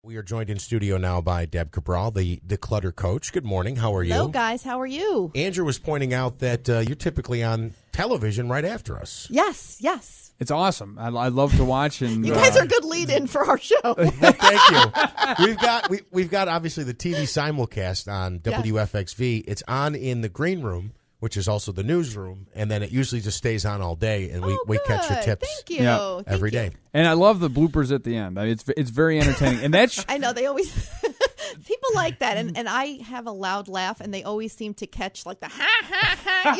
We are joined in studio now by Deb Cabral, the DeClutter Coach. Good morning. How are you? Hello, guys. How are you? Andrew was pointing out that you're typically on television right after us. Yes. It's awesome. I love to watch. And you guys are a good lead-in for our show. Thank you. We've got obviously the TV simulcast on WFXV. It's on in the green room, which is also the newsroom, and then it usually just stays on all day, and we catch your tips. Thank you. Every day. And I love the bloopers at the end. I mean, it's very entertaining. And that's I know, they always people like that, and I have a loud laugh, and they always seem to catch like the ha,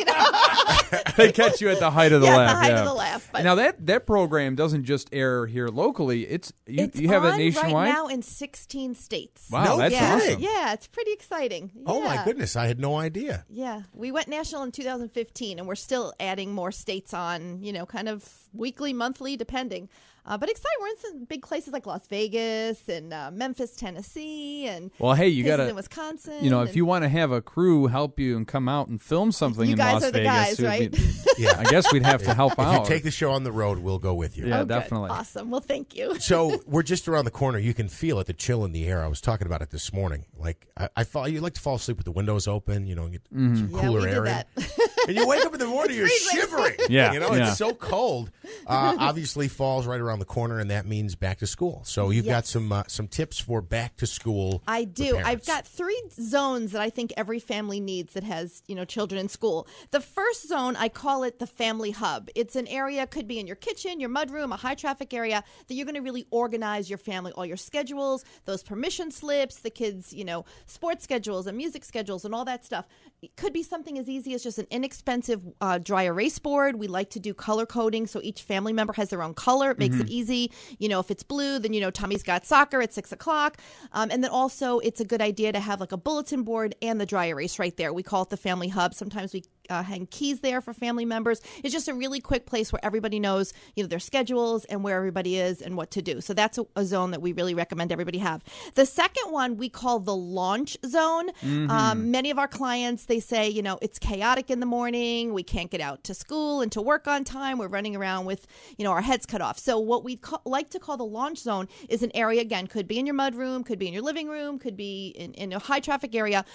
they catch you at the height of the laugh. The height of the laugh. But now that program doesn't just air here locally. It's you have on it nationwide right now in 16 states. Wow, that's awesome. Yeah, it's pretty exciting. Oh my goodness, I had no idea. Yeah, we went national in 2015, and we're still adding more states on, kind of weekly, monthly, depending. But exciting. We're in some big places like Las Vegas and Memphis, Tennessee, and you got in Wisconsin. If you want to have a crew help you and come out and film something in Las Vegas, you guys are the guys, right? I guess we'd have to help out. If you take the show on the road, we'll go with you. Yeah, good. Definitely. Awesome. Well, thank you. So we're just around the corner. You can feel it, the chill in the air. I was talking about it this morning. Like you like to fall asleep with the windows open, get some cooler air in. And you wake up in the morning, you're shivering. Yeah, it's so cold. Obviously, fall's right around the corner, and that means back to school. So you've got some tips for back to school. I do. I've got 3 zones that I think every family needs that has children in school. The first zone, I call it the family hub. It's an area, could be in your kitchen, your mudroom, a high traffic area that you're going to really organize your family, all your schedules, those permission slips, the kids, sports schedules and music schedules and all that stuff. It could be something as easy as just an inexpensive dry erase board. We like to do color coding so each family member has their own color. It makes it easy. If it's blue, then Tommy's got soccer at 6 o'clock. And then also it's a good idea to have like a bulletin board and the dry erase right there. We call it the family hub. Sometimes we hang keys there for family members. It's just a really quick place where everybody knows, their schedules and where everybody is and what to do. So that's a zone that we really recommend everybody have. The second one we call the launch zone. Many of our clients, they say, it's chaotic in the morning. We can't get out to school and to work on time. We're running around with, our heads cut off. So what we like to call the launch zone is an area, again, could be in your mudroom, could be in your living room, could be in a high traffic area,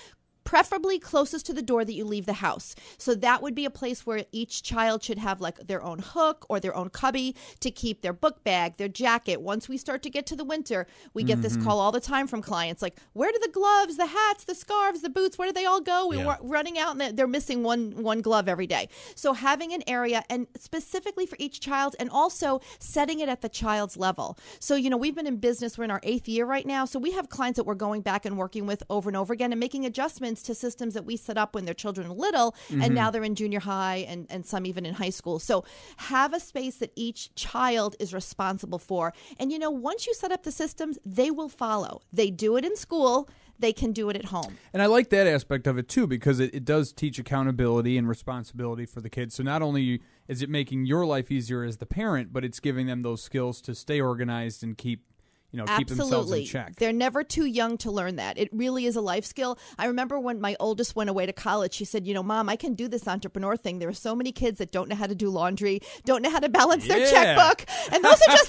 preferably closest to the door that you leave the house. So that would be a place where each child should have like their own hook or their own cubby to keep their book bag, their jacket. Once we start to get to the winter, we get this call all the time from clients like, where do the gloves, the hats, the scarves, the boots, where do they all go? We're running out and they're missing one glove every day. So having an area and specifically for each child and also setting it at the child's level. So, we've been in business, we're in our 8th year right now. So we have clients that we're going back and working with over and over again and making adjustments to systems that we set up when their children are little and now they're in junior high and some even in high school. So have a space that each child is responsible for. And once you set up the systems, they will follow. They do it in school. They can do it at home. And I like that aspect of it too because it does teach accountability and responsibility for the kids. So not only is it making your life easier as the parent, but it's giving them those skills to stay organized and keep themselves in check. They're never too young to learn that. It really is a life skill. I remember when my oldest went away to college, she said, Mom, I can do this entrepreneur thing. There are so many kids that don't know how to do laundry, don't know how to balance their checkbook. And those are just,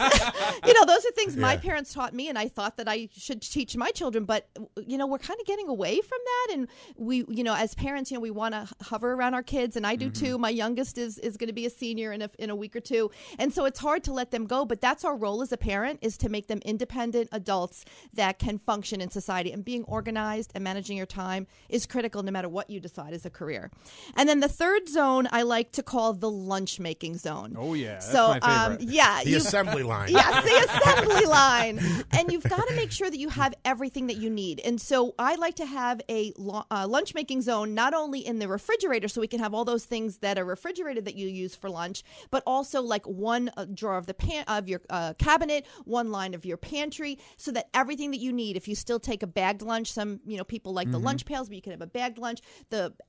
those are things my parents taught me, and I thought that I should teach my children. But, we're kind of getting away from that. And we, as parents, we want to hover around our kids, and I do too. My youngest is going to be a senior in a week or two. And so it's hard to let them go. But that's our role as a parent, is to make them independent adults that can function in society, and being organized and managing your time is critical no matter what you decide as a career. And then the third zone I like to call the lunch making zone. Oh yeah, that's my favorite. The assembly line. Yes, the assembly line. And you've got to make sure that you have everything that you need. And so I like to have a lunch making zone not only in the refrigerator, so we can have all those things that are refrigerated that you use for lunch, but also like one drawer of your cabinet, one line of your pantry, so that everything that you need, if you still take a bagged lunch, some people like the lunch pails, but you can have a bagged lunch,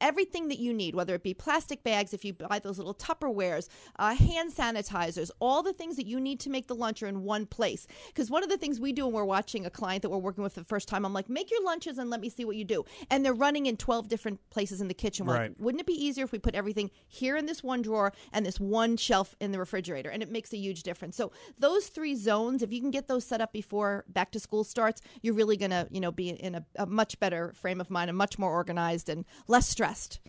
everything that you need, whether it be plastic bags, if you buy those little Tupperwares, hand sanitizers, all the things that you need to make the lunch are in one place. Because one of the things we do when we're watching a client that we're working with for the first time, I'm like, make your lunches and let me see what you do. And they're running in 12 different places in the kitchen. We're like, wouldn't it be easier if we put everything here in this one drawer and this one shelf in the refrigerator? And it makes a huge difference. So those 3 zones, if you can get those set up before before back to school starts, you're really going to, be in a much better frame of mind and much more organized and less stressed.